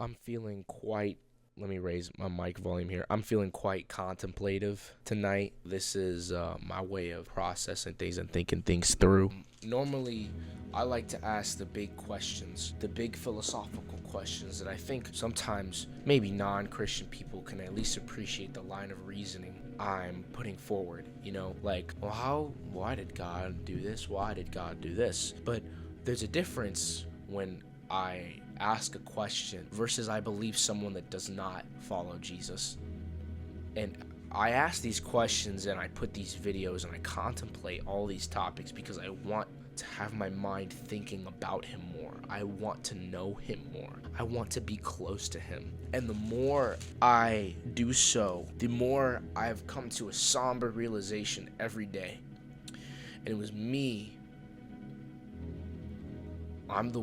I'm feeling quite, let me raise my mic volume here. I'm feeling quite contemplative tonight. This is my way of processing things and thinking things through. Normally, I like to ask the big questions, the big philosophical questions that I think sometimes maybe non-Christian people can at least appreciate the line of reasoning I'm putting forward. Like, well, why did God do this? Why did God do this? But there's a difference when I ask a question versus I believe someone that does not follow Jesus. And I ask these questions and I put these videos and I contemplate all these topics because I want to have my mind thinking about him more. I want to know him more. I want to be close to him. And the more I do so, the more I've come to a somber realization every day. And it was me. I'm the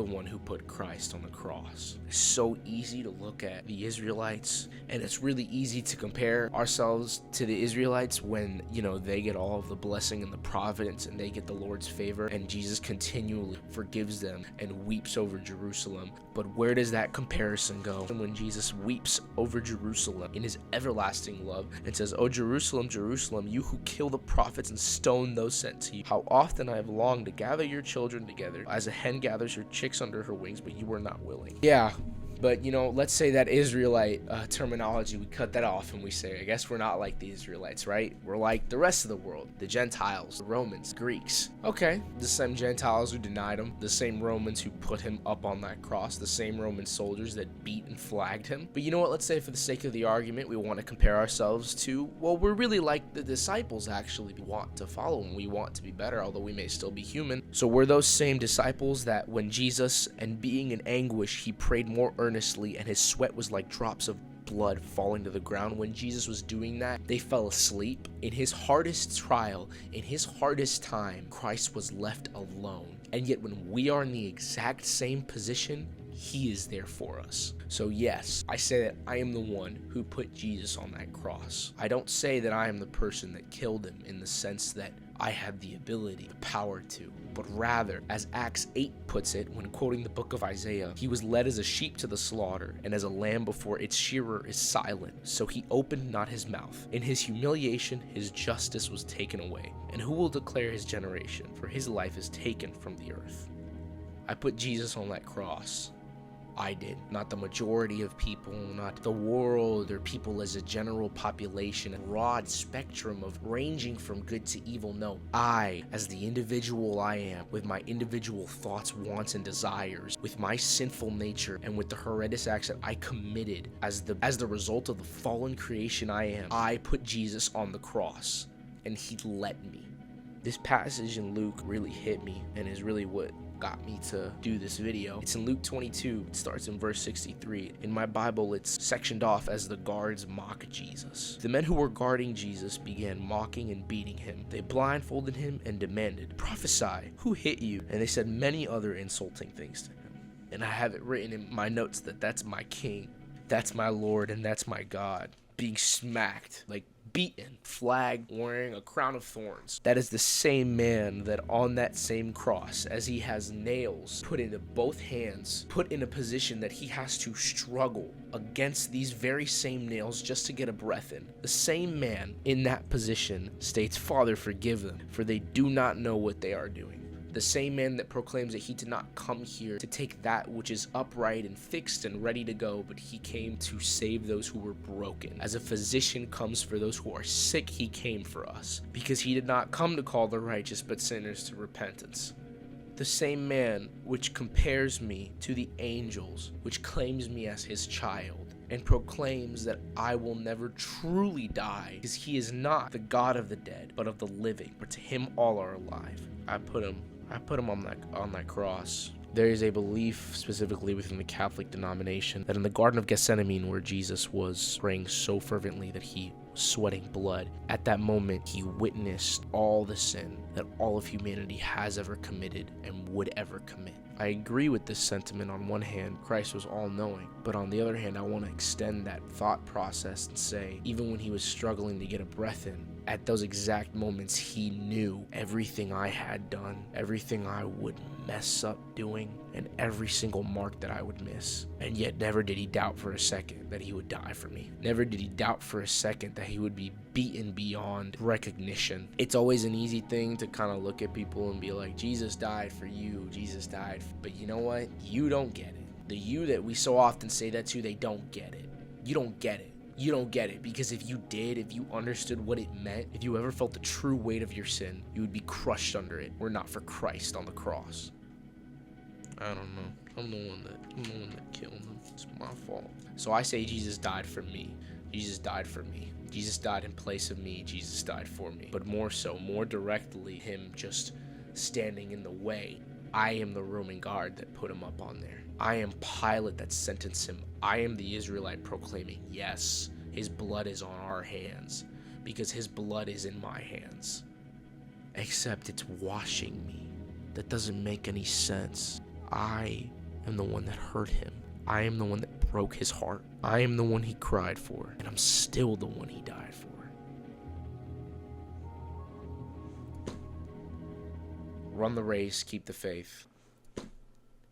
one who put Christ on the cross. It's so easy to look at the Israelites, and it's really easy to compare ourselves to the Israelites when, they get all of the blessing and the providence and they get the Lord's favor, and Jesus continually forgives them and weeps over Jerusalem. But where does that comparison go when Jesus weeps over Jerusalem in his everlasting love and says, "Oh, Jerusalem, Jerusalem, you who kill the prophets and stone those sent to you. How often I have longed to gather your children together as a hen gathers her chicks under her wings, but you were not willing." Yeah, but let's say that Israelite terminology, we cut that off and we say, I guess we're not like the Israelites, right? We're like the rest of the world, the Gentiles, the Romans, Greeks. Okay, the same Gentiles who denied him, the same Romans who put him up on that cross, the same Roman soldiers that beat and flagged him. But you know what? Let's say for the sake of the argument, we want to compare ourselves to, well, we're really like the disciples actually. We want to follow him. We want to be better, although we may still be human. So we're those same disciples that when Jesus, and being in anguish, he prayed more earnestly, and his sweat was like drops of blood falling to the ground. When Jesus was doing that, they fell asleep. In his hardest trial, in his hardest time, Christ was left alone. And yet when we are in the exact same position, he is there for us. So yes, I say that I am the one who put Jesus on that cross. I don't say that I am the person that killed him in the sense that I had the ability, the power to, but rather, as Acts 8 puts it when quoting the book of Isaiah, he was led as a sheep to the slaughter, and as a lamb before its shearer is silent, so he opened not his mouth. In his humiliation, his justice was taken away. And who will declare his generation? For his life is taken from the earth. I put Jesus on that cross. I did, not the majority of people, not the world or people as a general population, a broad spectrum of ranging from good to evil. No, I, as the individual I am, with my individual thoughts, wants, and desires, with my sinful nature, and with the horrendous acts that I committed as the result of the fallen creation I am, I put Jesus on the cross, and he let me. This passage in Luke really hit me, and is really what got me to do this video. It's in Luke 22. It starts in verse 63. In my Bible, it's sectioned off as the guards mock Jesus. The men who were guarding Jesus began mocking and beating him. They blindfolded him and demanded, "Prophesy, who hit you?" And they said many other insulting things to him. And I have it written in my notes that that's my king, that's my Lord, and that's my God being smacked, like beaten, flagged, wearing a crown of thorns. That is the same man that on that same cross, as he has nails put into both hands, put in a position that he has to struggle against these very same nails just to get a breath in. The same man in that position states, "Father, forgive them, for they do not know what they are doing." The same man that proclaims that he did not come here to take that which is upright and fixed and ready to go, but he came to save those who were broken. As a physician comes for those who are sick, he came for us, because he did not come to call the righteous, but sinners to repentance. The same man which compares me to the angels, which claims me as his child, and proclaims that I will never truly die, because he is not the God of the dead, but of the living, for to him all are alive. I put him on that cross. There is a belief, specifically within the Catholic denomination, that in the Garden of Gethsemane, where Jesus was praying so fervently that he was sweating blood, at that moment he witnessed all the sin that all of humanity has ever committed and would ever commit. I agree with this sentiment. On one hand, Christ was all-knowing, but on the other hand, I want to extend that thought process and say, even when he was struggling to get a breath in, at those exact moments, he knew everything I had done, everything I would mess up doing, and every single mark that I would miss. And yet never did he doubt for a second that he would die for me. Never did he doubt for a second that he would be beaten beyond recognition. It's always an easy thing to kind of look at people and be like, Jesus died for you, Jesus died. But you know what? You don't get it. The you that we so often say that to, they don't get it. You don't get it. You don't get it, because if you did, if you understood what it meant, if you ever felt the true weight of your sin, you would be crushed under it, were not for Christ on the cross. I don't know. I'm the one that killed him. It's my fault. So I say Jesus died for me. Jesus died for me. Jesus died in place of me. Jesus died for me. But more so, more directly, him just standing in the way. I am the Roman guard that put him up on there. I am Pilate that sentenced him. I am the Israelite proclaiming, yes, his blood is on our hands, because his blood is in my hands. Except it's washing me. That doesn't make any sense. I am the one that hurt him. I am the one that broke his heart. I am the one he cried for, and I'm still the one he died for. Run the race, keep the faith.